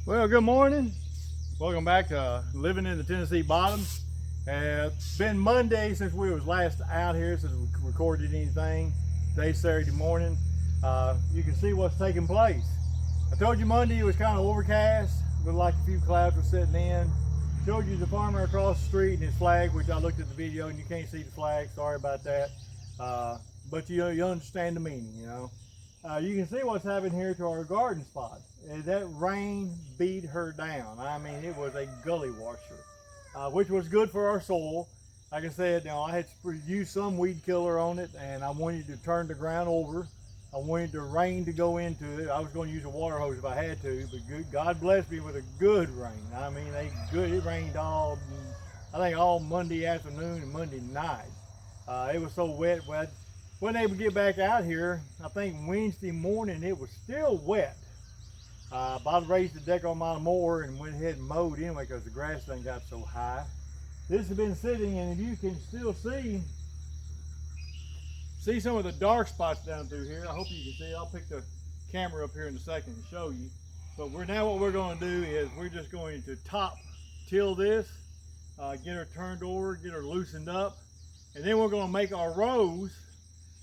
Well, good morning. Welcome back to Living in the Tennessee Bottoms. It's been Monday since we was last out here, since we recorded anything. Today's Saturday morning. You can see what's taking place. I told you Monday it was kind of overcast, looked like a few clouds were setting in. Showed you the farmer across the street and his flag, which I looked at the video and you can't see the flag. Sorry about that. But you understand the meaning, you know. You can see what's happened here to our garden spot. That rain beat her down. I mean, it was a gully washer, which was good for our soil. Like I said, I had used some weed killer on it, and I wanted to turn the ground over. I wanted the rain to go into it. I was going to use a water hose if I had to, but God blessed me with a good rain. I mean, it rained all Monday afternoon and Monday night. It was so wet. Wasn't able to get back out here. I think Wednesday morning it was still wet. I raised the deck on my mower and went ahead and mowed anyway because the grass done got so high. This has been sitting, and if you can still see some of the dark spots down through here. I hope you can see. I'll pick the camera up here in a second and show you. But what we're going to do is we're just going to top till this, get her turned over, get her loosened up, and then we're going to make our rows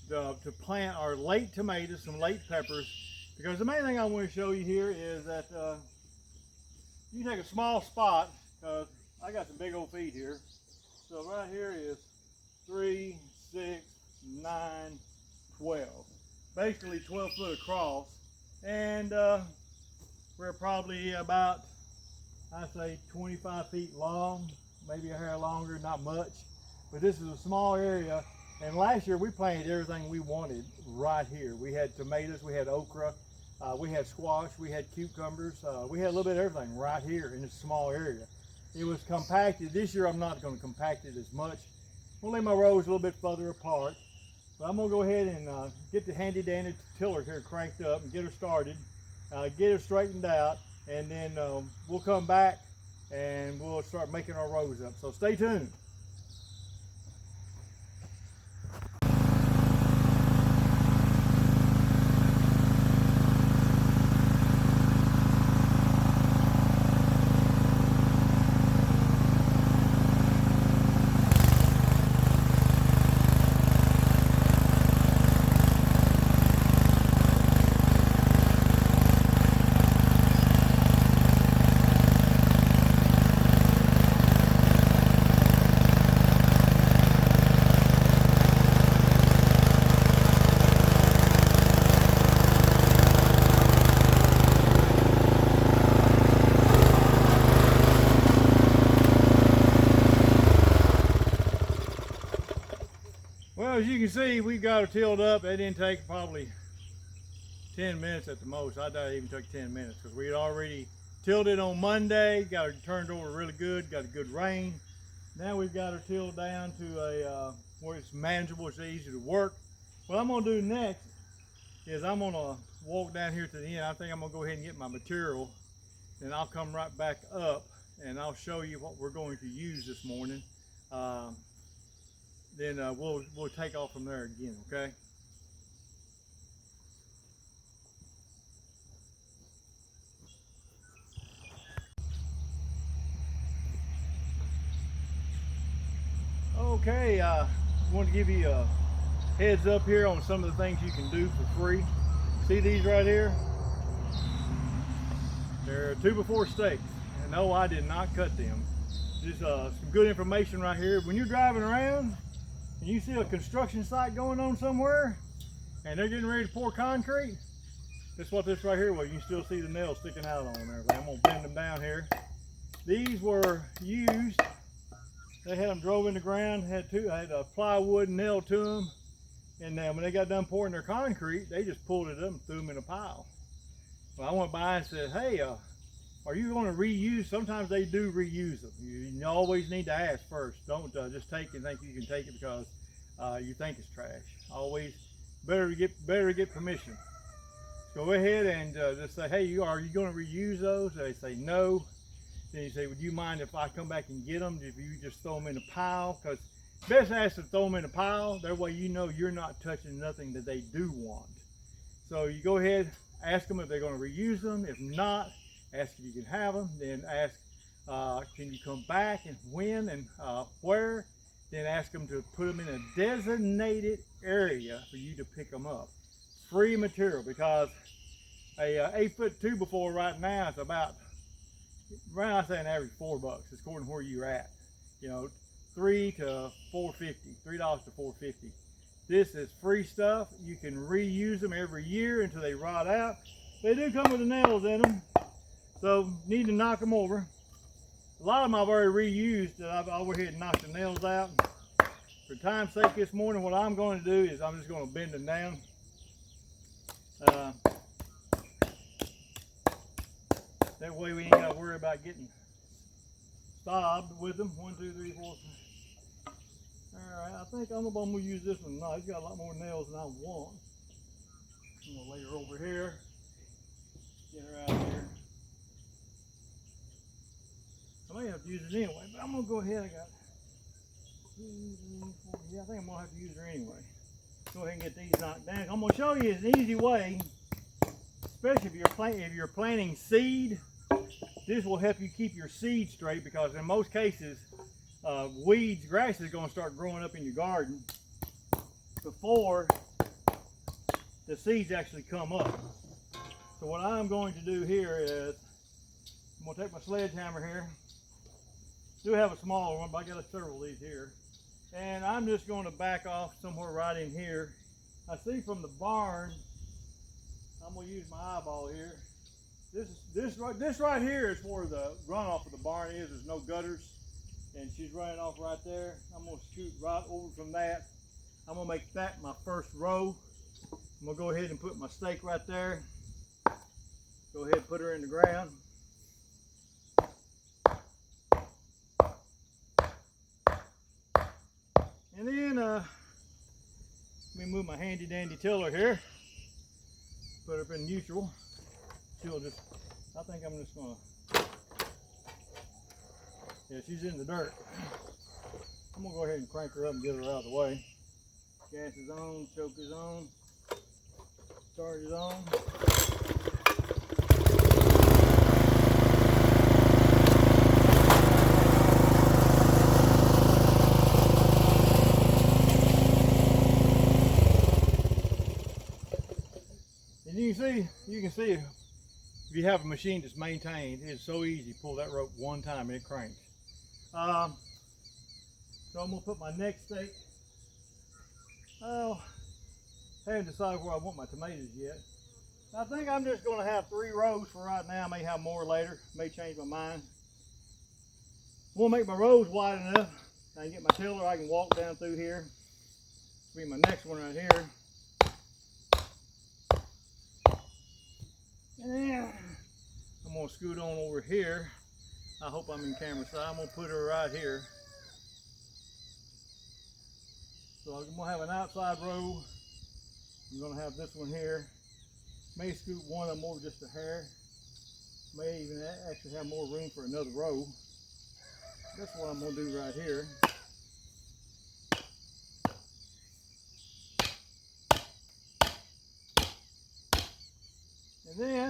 to plant our late tomatoes, some late peppers, because the main thing I want to show you here is that you take a small spot, because I got some big old feet here. So right here is 3, 6, 9, 12. Basically 12 foot across, and we're probably about, I say, 25 feet long, maybe a hair longer, not much. But this is a small area. And last year we planted everything we wanted right here. We had tomatoes, we had okra, we had squash, we had cucumbers, we had a little bit of everything right here in this small area. It was compacted. This year I'm not going to compact it as much. I'm going to lay my rows a little bit further apart. But I'm going to go ahead and get the handy dandy tiller here cranked up and get her started, get her straightened out, and then we'll come back and we'll start making our rows up. So stay tuned. Well, as you can see, we got her tilled up. It didn't take probably 10 minutes at the most. I doubt it even took 10 minutes because we had already tilled it on Monday, got her turned over really good, got a good rain. Now we've got her tilled down to a where it's manageable, it's easy to work. What I'm gonna do next is I'm gonna walk down here to the end. I think I'm gonna go ahead and get my material, and I'll come right back up and I'll show you what we're going to use this morning. Then we'll take off from there again, okay? Okay, I want to give you a heads up here on some of the things you can do for free. See these right here? They're 2x4 stakes, and no, I did not cut them. Just some good information right here. When you're driving around and you see a construction site going on somewhere and they're getting ready to pour concrete, this is what this right here was. You can still see the nails sticking out on there. I'm gonna bend them down here. These were used, they had them drove in the ground, had a plywood nailed to them, and then when they got done pouring their concrete, they just pulled it up and threw them in a pile. Well, I went by and said, hey, are you going to reuse? Sometimes they do reuse them. You always need to ask first. Don't just take and think you can take it because you think it's trash. Always better to get permission. Go ahead and just say, hey, are you going to reuse those? They say no. Then you say, would you mind if I come back and get them? If you just throw them in a pile? Because best ask to throw them in a pile. That way you know you're not touching nothing that they do want. So you go ahead, ask them if they're going to reuse them. If not, Ask if you can have them. Then ask, can you come back and when and where? Then ask them to put them in a designated area for you to pick them up. Free material, because a 8-foot 2x4 right now is about, I say an average $4. It's according to where you're at. You know, $3 to $4.50, $3 to $4.50. This is free stuff. You can reuse them every year until they rot out. They do come with the nails in them, so need to knock them over. A lot of them I've already reused, that I've over here and knocked the nails out. For time's sake this morning, what I'm going to do is I'm just going to bend them down. That way we ain't got to worry about getting stabbed with them. 1, 2, 3, 4. Alright, I think I'm going to use this one. No, it's got a lot more nails than I want. I'm going to lay her over here. Get her out of here. I may have to use it anyway, but I'm going to go ahead. I got 2, 3, 4. Yeah, I think I'm going to have to use her anyway. Go ahead and get these knocked down. I'm going to show you an easy way, especially if you're planting seed. This will help you keep your seed straight, because in most cases, weeds, grass is going to start growing up in your garden before the seeds actually come up. So what I'm going to do here is, I'm going to take my sledgehammer here. I do have a smaller one, but I got several of these here. And I'm just going to back off somewhere right in here. I see from the barn, I'm going to use my eyeball here. This right here is where the runoff of the barn is. There's no gutters, and she's running off right there. I'm going to scoot right over from that. I'm going to make that my first row. I'm going to go ahead and put my stake right there. Go ahead and put her in the ground. And then let me move my handy dandy tiller here. Put her up in neutral. She'll just, I think I'm just gonna, yeah, she's in the dirt. I'm gonna go ahead and crank her up and get her out of the way. Gas is on, choke is on, start is on. And you can see if you have a machine that's maintained, it's so easy to pull that rope one time and it cranks. So I'm gonna put my next stake. Oh, I haven't decided where I want my tomatoes yet. I think I'm just gonna have 3 rows for right now. I may have more later, may change my mind. I wanna make my rows wide enough. I can get my tiller, I can walk down through here. Be my next one right here. And I'm gonna scoot on over here. I hope I'm in camera side. I'm gonna put her right here. So I'm gonna have an outside row. I'm gonna have this one here. May scoot one of them over just a hair. May even actually have more room for another row. That's what I'm gonna do right here. And then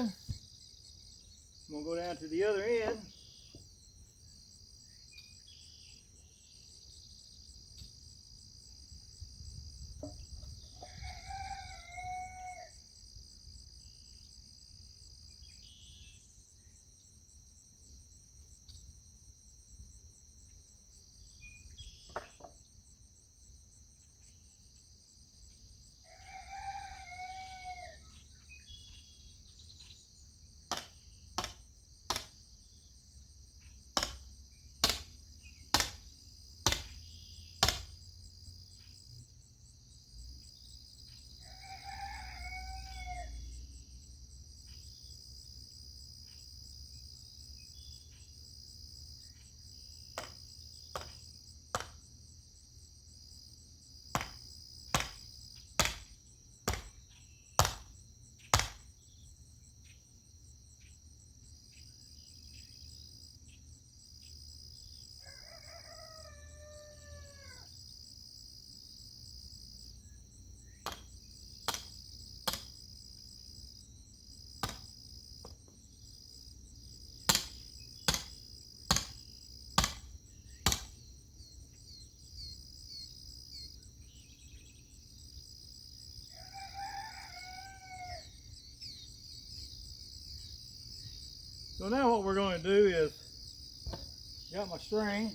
I'm gonna go down to the other end. So now what we're going to do is, got my string.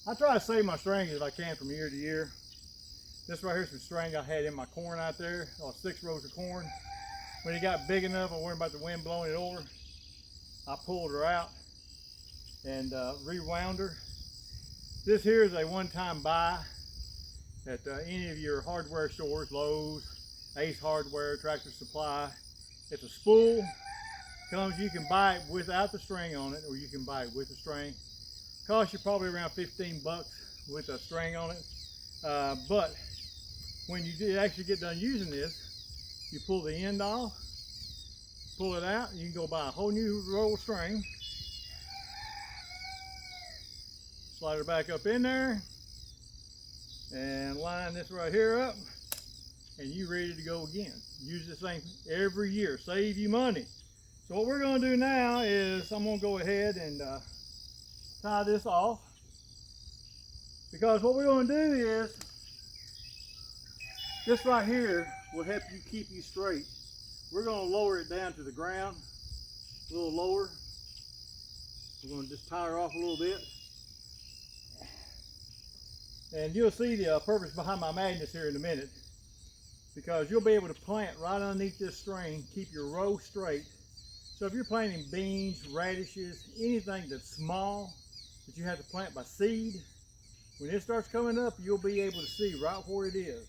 I try to save my string as I can from year to year. This right here is some string I had in my corn out there, 6 rows of corn. When it got big enough, I worried about the wind blowing it over. I pulled her out and rewound her. This here is a one-time buy at any of your hardware stores, Lowe's, Ace Hardware, Tractor Supply. It's a spool. You can buy it without the string on it, or you can buy it with the string. Costs you probably around 15 bucks with a string on it. But when you actually get done using this, you pull the end off, pull it out, and you can go buy a whole new roll of string. Slide it back up in there, and line this right here up, and you're ready to go again. Use this thing every year, save you money. So what we're going to do now is I'm going to go ahead and tie this off, because what we're going to do is this right here will help you keep you straight. We're going to lower it down to the ground, a little lower. We're going to just tie her off a little bit. And you'll see the purpose behind my magnets here in a minute, because you'll be able to plant right underneath this string, keep your row straight. So if you're planting beans, radishes, anything that's small that you have to plant by seed, when it starts coming up, you'll be able to see right where it is.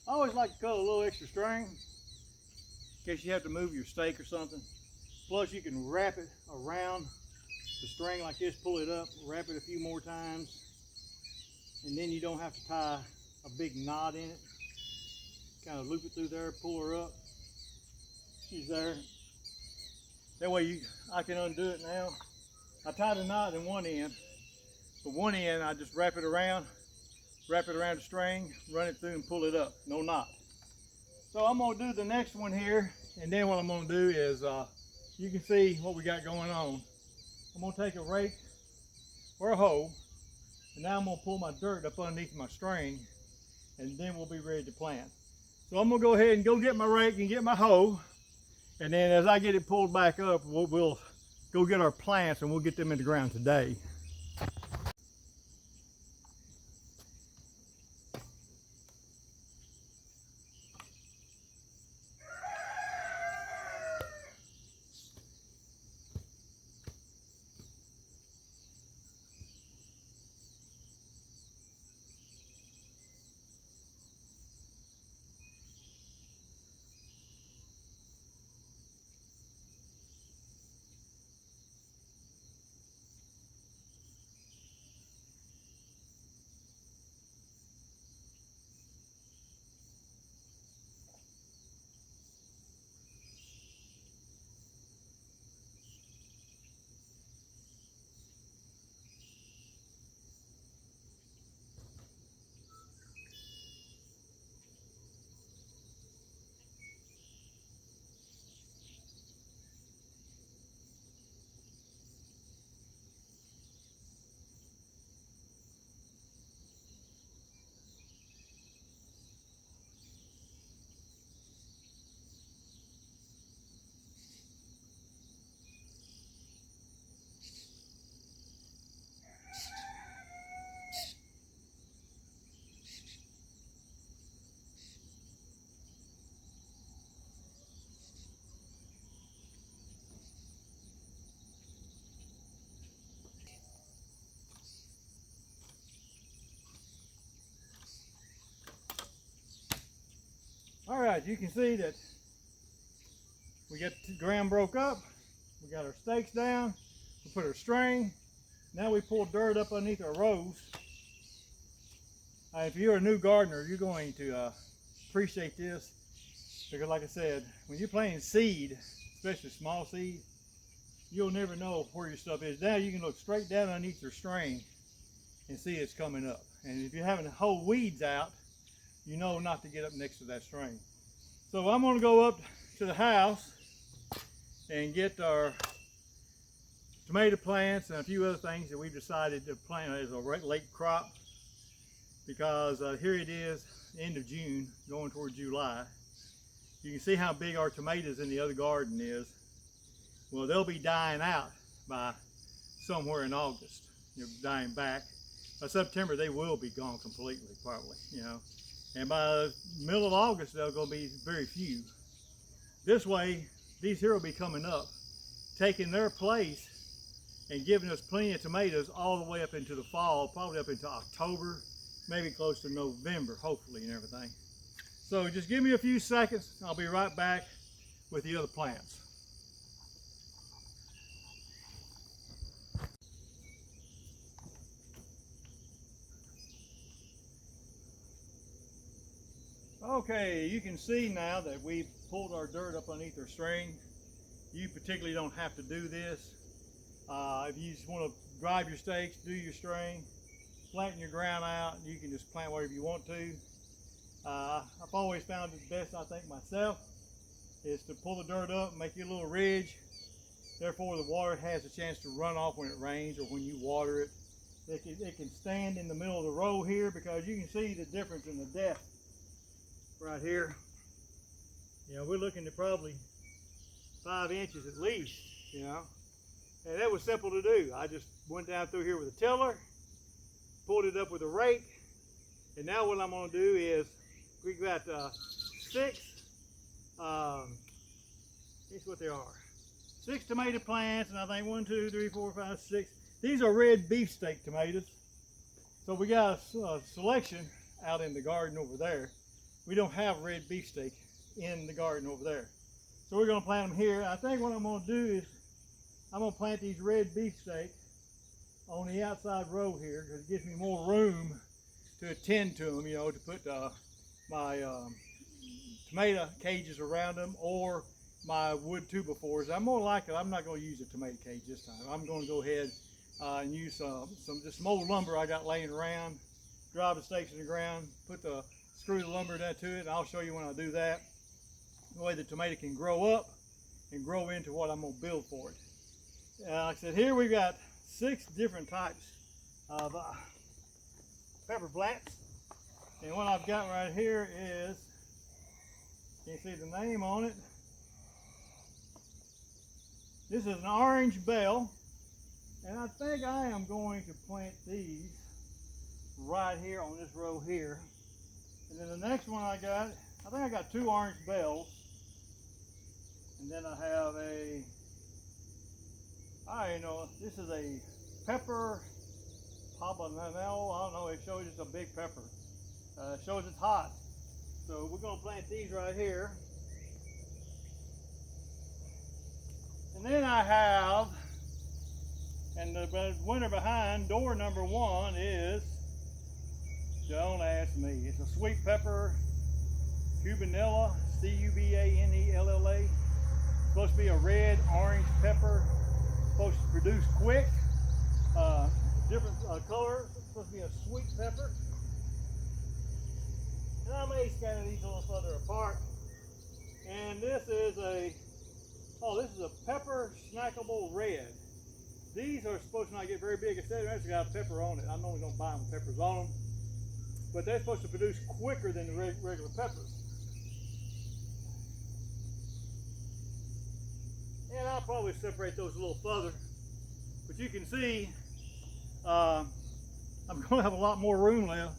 I always like to cut a little extra string in case you have to move your stake or something. Plus you can wrap it around the string like this, pull it up, wrap it a few more times, and then you don't have to tie a big knot in it. Kind of loop it through there, pull her up. She's there. That way I can undo it now. I tied a knot in one end, but one end I just wrap it around the string, run it through and pull it up, no knot. So I'm gonna do the next one here, and then what I'm gonna do is, you can see what we got going on. I'm gonna take a rake or a hoe, and now I'm gonna pull my dirt up underneath my string, and then we'll be ready to plant. So I'm gonna go ahead and go get my rake and get my hoe, and then as I get it pulled back up, we'll go get our plants and we'll get them in the ground today. right, you can see that we got the ground broke up. We got our stakes down. We put our string. Now we pull dirt up underneath our rows. If you're a new gardener, you're going to appreciate this, because like I said, when you're planting seed, especially small seed, you'll never know where your stuff is. Now you can look straight down underneath your string and see it's coming up. And if you're having to hold weeds out, you know not to get up next to that string. So I'm going to go up to the house and get our tomato plants and a few other things that we decided to plant as a late crop, because here it is, end of June, going toward July. You can see how big our tomatoes in the other garden is. Well, they'll be dying out by somewhere in August. They're dying back. By September, they will be gone completely, probably, you know. And by the middle of August, they're going to be very few. This way, these here will be coming up, taking their place and giving us plenty of tomatoes all the way up into the fall, probably up into October, maybe close to November, hopefully, and everything. So just give me a few seconds. I'll be right back with the other plants. Okay, you can see now that we've pulled our dirt up underneath our string. You particularly don't have to do this. If you just want to drive your stakes, do your string, flatten your ground out, you can just plant whatever you want to. I've always found it best, I think myself, is to pull the dirt up, make you a little ridge. Therefore the water has a chance to run off when it rains or when you water it. It can stand in the middle of the row here, because you can see the difference in the depth right here. You know, we're looking at probably 5 inches at least, you know. And that was simple to do. I just went down through here with a tiller, pulled it up with a rake, and now what I'm going to do is, we got 6, here's what they are. 6 tomato plants, and I think 1, 2, 3, 4, 5, 6. These are red beefsteak tomatoes. So we got a selection out in the garden over there. We don't have red beefsteak in the garden over there. So we're going to plant them here. I think what I'm going to do is, I'm going to plant these red beefsteak on the outside row here, because it gives me more room to attend to them, you know, to put my tomato cages around them, or my wood 2x4s. I'm more likely, I'm not going to use a tomato cage this time. I'm going to go ahead and use some old lumber I got laying around, drive the stakes in the ground, screw the lumber down to it, and I'll show you when I do that. The way the tomato can grow up and grow into what I'm going to build for it. Like I said, here we've got 6 different types of pepper plants. And what I've got right here is, you can see the name on it. This is an orange bell. And I think I am going to plant these right here on this row here. And then the next one I think I got 2 orange bells. And then I have this is a pepper habanero. I don't know, it shows it's a big pepper. It shows it's hot. So we're going to plant these right here. And then I have, and the winner behind door number 1 is, don't ask me, it's a sweet pepper, Cubanella, C-U-B-A-N-E-L-L-A. Supposed to be a red orange pepper, supposed to produce quick, different color. It's supposed to be a sweet pepper. And I may scatter these a little further apart. And this is a pepper snackable red. These are supposed to not get very big. Instead, they've actually got pepper on it. I normally don't buy them with peppers on them, but they're supposed to produce quicker than the regular peppers. And I'll probably separate those a little further. But you can see, I'm going to have a lot more room left.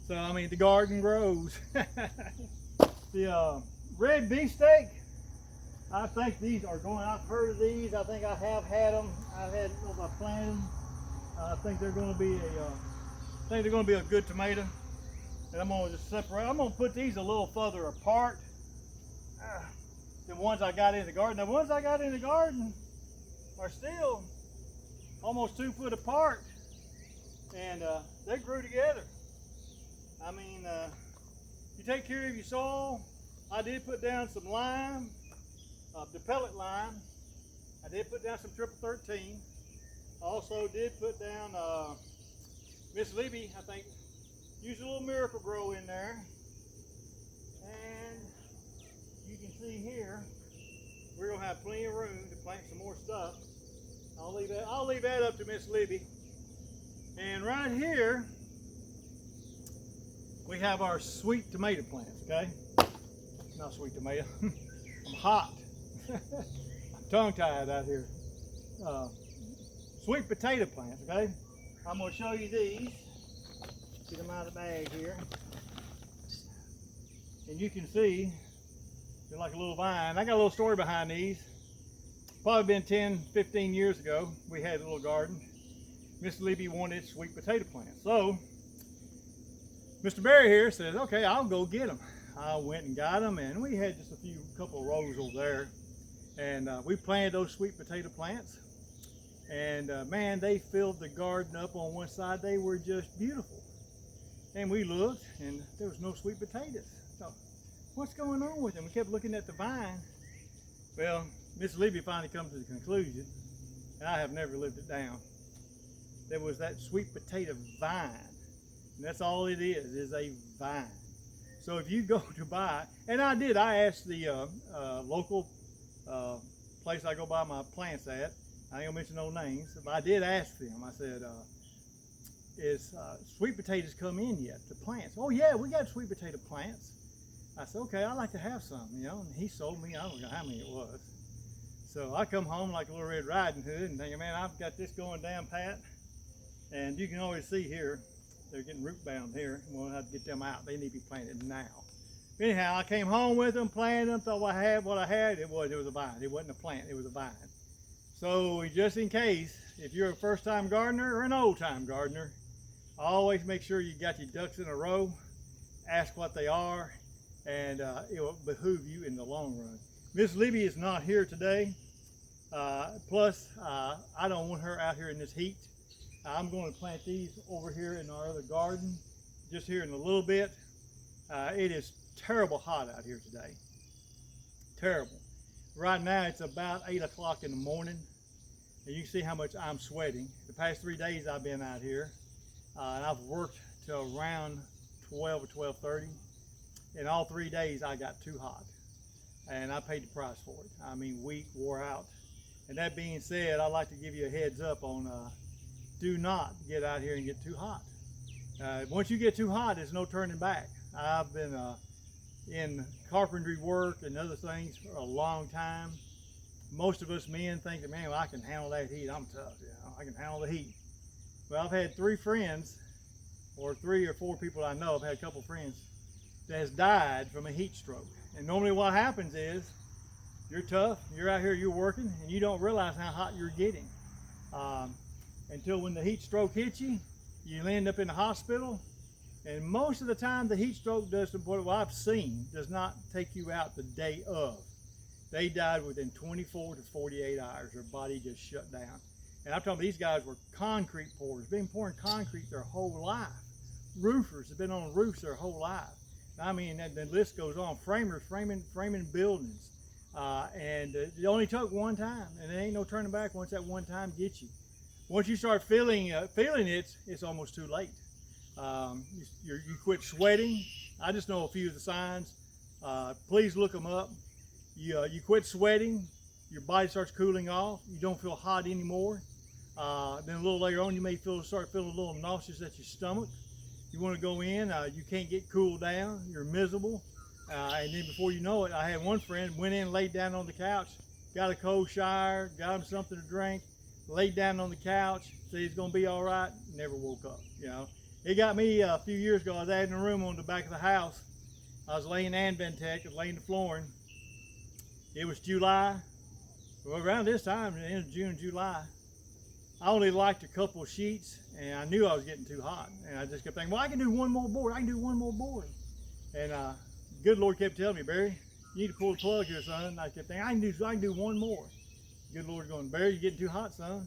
So, I mean, the garden grows. The red beefsteak, I think these are going, I've heard of these. I think I have had them. I've had them, I planted them. I think they're going to be a good tomato. And I'm going to just separate. I'm going to put these a little further apart the ones I got in the garden. The ones I got in the garden are still almost 2 foot apart, and they grew together. I mean, you take care of your soil. I did put down some lime, the pellet lime. I did put down some triple 13. I also did put down Miss Libby, I think, used a little Miracle Grow in there. And you can see here, we're gonna have plenty of room to plant some more stuff. I'll leave that up to Miss Libby. And right here, we have our sweet tomato plants, okay? Not sweet tomato, I'm hot. I'm tongue-tied out here. Sweet potato plants, okay? I'm gonna show you these. Get them out of the bag here. And you can see, they're like a little vine. I got a little story behind these. Probably been 10, 15 years ago, we had a little garden. Miss Libby wanted sweet potato plants. So, Mr. Barry here says, okay, I'll go get them. I went and got them, and we had just a couple of rows over there. And we planted those sweet potato plants. And man, they filled the garden up on one side. They were just beautiful. And we looked, and there was no sweet potatoes. So, what's going on with them? We kept looking at the vine. Well, Miss Libby finally come to the conclusion, and I have never lived it down. There was that sweet potato vine. And that's all it is a vine. So if you go to buy, and I asked the local place I go buy my plants at, I ain't gonna mention no names, but I did ask them. I said, is sweet potatoes come in yet, the plants? Oh yeah, we got sweet potato plants. I said, okay, I'd like to have some, you know, and he sold me, I don't know how many it was. So I come home like a little Red Riding Hood and thinking, man, I've got this going down pat. And you can always see here, they're getting root bound here. We'll have to get them out. They need to be planted now. Anyhow, I came home with them, planted them, thought what I had, it was a vine. It wasn't a plant, it was a vine. So just in case, if you're a first-time gardener or an old-time gardener, always make sure you got your ducks in a row, ask what they are, and it will behoove you in the long run. Miss Libby is not here today. Plus, I don't want her out here in this heat. I'm going to plant these over here in our other garden, just here in a little bit. It is terrible hot out here today. Terrible. Right now it's about 8 o'clock in the morning, and you can see how much I'm sweating. The past 3 days I've been out here, and I've worked till around 12 or 12:30. And all 3 days I got too hot, and I paid the price for it. I mean, weak, wore out. And that being said, I'd like to give you a heads up on do not get out here and get too hot. Once you get too hot, there's no turning back. I've been in carpentry work and other things for a long time. Most of us men think that, man, well, I can handle that heat. I'm tough, you know, I can handle the heat. Well, I've had 3 friends, or 3 or 4 people I know. I've had a couple friends that has died from a heat stroke. And normally what happens is, you're tough, you're out here, you're working, and you don't realize how hot you're getting. Until when the heat stroke hits you, you end up in the hospital. And most of the time the heat stroke what I've seen, does not take you out the day of. They died within 24 to 48 hours. Their body just shut down. And I'm talking, these guys were concrete pourers, been pouring concrete their whole life. Roofers have been on roofs their whole life. I mean, the list goes on. Framers, framing buildings. And it only took one time, and there ain't no turning back once that one time gets you. Once you start feeling it, it's almost too late. You quit sweating. I just know a few of the signs. Please look them up. You quit sweating, your body starts cooling off, you don't feel hot anymore. Then a little later on, you may start feeling a little nauseous at your stomach. You want to go in, you can't get cooled down, you're miserable. And then before you know it, I had one friend went in, laid down on the couch, got a cold shower, got him something to drink, laid down on the couch, said he's going to be all right, never woke up, you know. It got me a few years ago. I was in a room on the back of the house. I was laying Adventech, I was laying the flooring. It was July, well, around this time, the end of June, July. I only liked a couple of sheets, and I knew I was getting too hot. And I just kept thinking, well, I can do one more board, I can do one more board. And good Lord kept telling me, Barry, you need to pull the plug here, son. I kept thinking, I can do one more. Good Lord's going, Barry, you're getting too hot, son.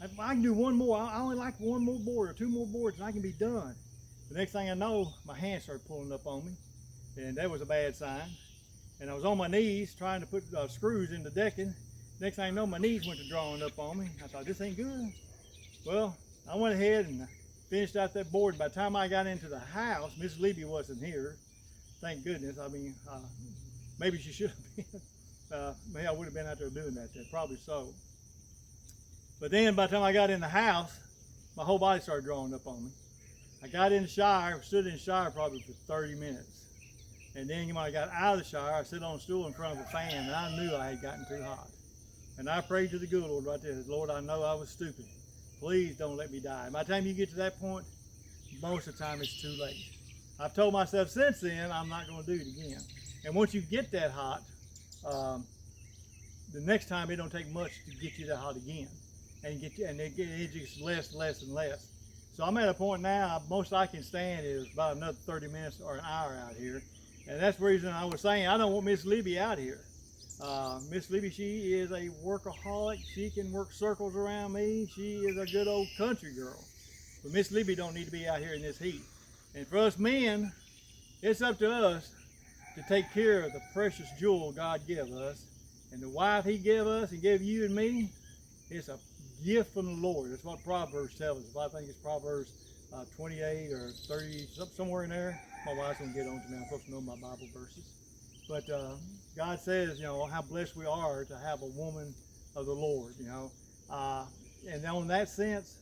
I can do one more. I only like one more board or two more boards and I can be done. The next thing I know, my hand started pulling up on me, and that was a bad sign. And I was on my knees trying to put screws in the decking. Next thing I know, my knees went to drawing up on me. I thought, this ain't good. Well, I went ahead and finished out that board. By the time I got into the house, Miss Libby wasn't here. Thank goodness. I mean, maybe she should have been. Maybe I would have been out there doing that then, probably so. But then by the time I got in the house, my whole body started drawing up on me. I got in the shower, stood in the shower probably for 30 minutes. And then when I got out of the shower, I sat on a stool in front of a fan, and I knew I had gotten too hot. And I prayed to the good Lord right there, Lord, I know I was stupid. Please don't let me die. By the time you get to that point, most of the time it's too late. I've told myself since then, I'm not going to do it again. And once you get that hot, the next time it don't take much to get you that hot again. And it gets less and less. So I'm at a point now, most I can stand is about another 30 minutes or an hour out here. And that's the reason I was saying I don't want Miss Libby out here. Miss Libby, she is a workaholic. She can work circles around me. She is a good old country girl. But Miss Libby don't need to be out here in this heat. And for us men, it's up to us to take care of the precious jewel God gave us. And the wife he gave us and gave you and me, it's a gift from the Lord. That's what Proverbs tells us. I think it's Proverbs 28 or 30, somewhere in there. My wife's going to get on to me. I'm supposed to know my Bible verses. But God says, you know, how blessed we are to have a woman of the Lord, you know. And on that sense,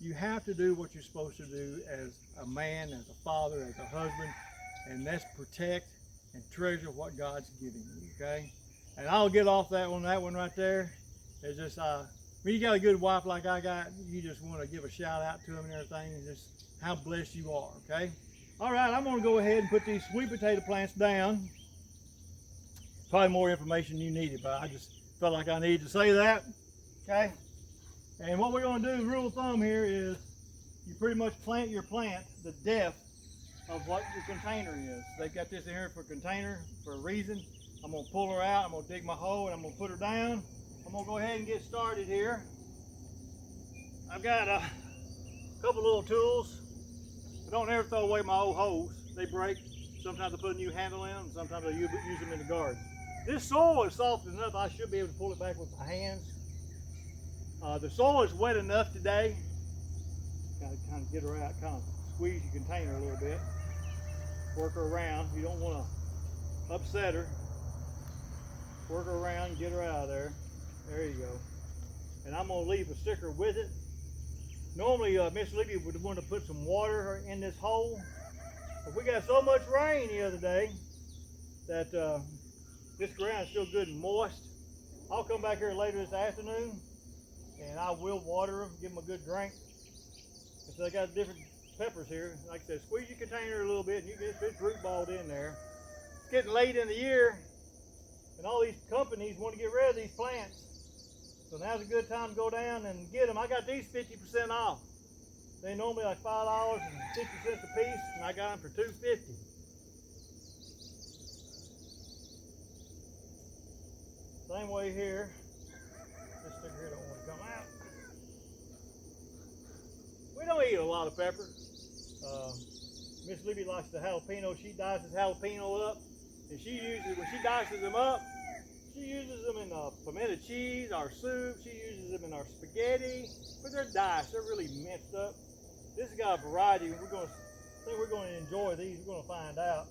you have to do what you're supposed to do as a man, as a father, as a husband, and that's protect and treasure what God's giving you, okay? And I'll get off that one right there. It's just, when you got a good wife like I got, you just want to give a shout out to them and everything, and just how blessed you are, okay? All right, I'm going to go ahead and put these sweet potato plants down. Probably more information you needed, but I just felt like I needed to say that, okay? And what we're going to do, rule of thumb here, is you pretty much plant your plant the depth of what your container is. They've got this in here for a container for a reason. I'm going to pull her out, I'm going to dig my hole, and I'm going to put her down. I'm going to go ahead and get started here. I've got a couple little tools. I don't ever throw away my old hose. They break. Sometimes I put a new handle in them, sometimes I use them in the garden. This soil is soft enough I should be able to pull it back with my hands. The soil is wet enough today. Got to kind of get her out, kind of squeeze your container a little bit. Work her around. You don't want to upset her. Work her around, get her out of there. There you go. And I'm going to leave a sticker with it. Normally, Miss Libby would want to put some water in this hole. But we got so much rain the other day that this ground is still good and moist. I'll come back here later this afternoon and I will water them, give them a good drink. And so I got different peppers here. Like I said, squeeze your container a little bit and you get this root balled in there. It's getting late in the year and all these companies want to get rid of these plants. So now's a good time to go down and get them. I got these 50% off. They normally like $5.50 a piece, and I got them for $2.50. Same way here. This sticker here don't want to come out. We don't eat a lot of pepper. Miss Libby likes the jalapeno. She dices jalapeno up, and she uses, when she dices them up, she uses them in pimento cheese, our soup. She uses them in our spaghetti. But they're diced. They're really minced up. This has got a variety. I think we're going to enjoy these. We're going to find out.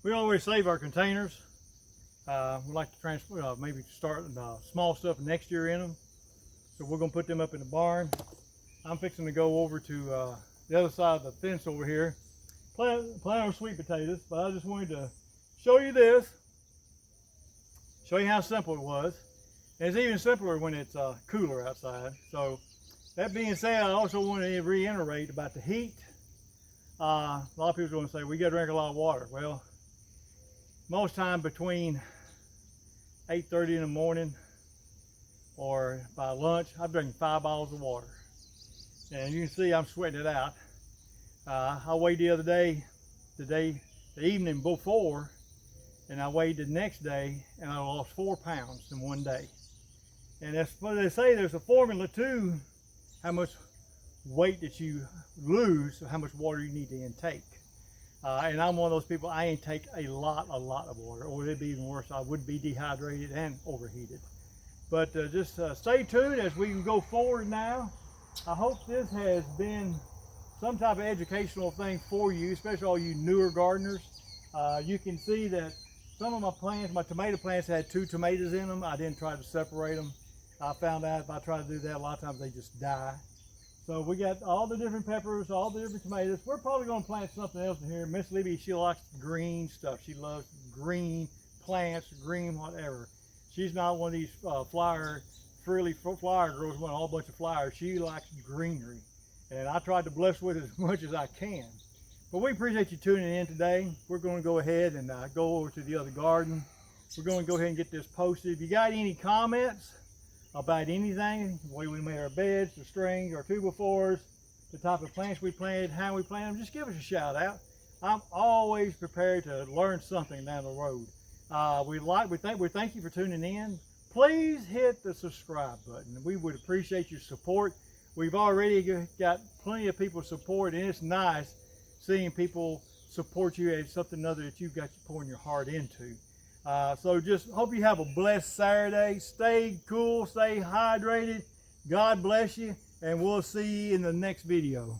We always save our containers. We like to maybe start small stuff next year in them. So we're gonna put them up in the barn. I'm fixing to go over to the other side of the fence over here. Plant on sweet potatoes, but I just wanted to show you this. Show you how simple it was. And it's even simpler when it's cooler outside. So that being said, I also want to reiterate about the heat. A lot of people are going to say, we got to drink a lot of water. Well, most time between 8:30 in the morning or by lunch, I've drank 5 bottles of water. And you can see I'm sweating it out. I weighed the other day, the evening before, and I weighed the next day, and I lost 4 pounds in one day. And that's what they say, there's a formula to how much weight that you lose, how much water you need to intake. And I'm one of those people, I intake a lot of water, or it'd be even worse, I would be dehydrated and overheated. But just stay tuned as we can go forward now. I hope this has been some type of educational thing for you, especially all you newer gardeners. You can see that some of my plants, my tomato plants had 2 tomatoes in them. I didn't try to separate them. I found out if I try to do that, a lot of times they just die. So we got all the different peppers, all the different tomatoes. We're probably going to plant something else in here. Miss Libby, she likes green stuff. She loves green plants, green whatever. She's not one of these frilly flower girls with a whole bunch of flowers. She likes greenery. And I tried to bless with it as much as I can. But we appreciate you tuning in today. We're going to go ahead and go over to the other garden. We're going to go ahead and get this posted. If you got any comments about anything, the way we made our beds, the strings, our 2x4s, the type of plants we planted, how we planted them, just give us a shout out. I'm always prepared to learn something down the road. We thank you for tuning in. Please hit the subscribe button. We would appreciate your support. We've already got plenty of people support, and it's nice seeing people support you as something other that you've got pouring your heart into. So just hope you have a blessed Saturday. Stay cool, stay hydrated. God bless you, and we'll see you in the next video.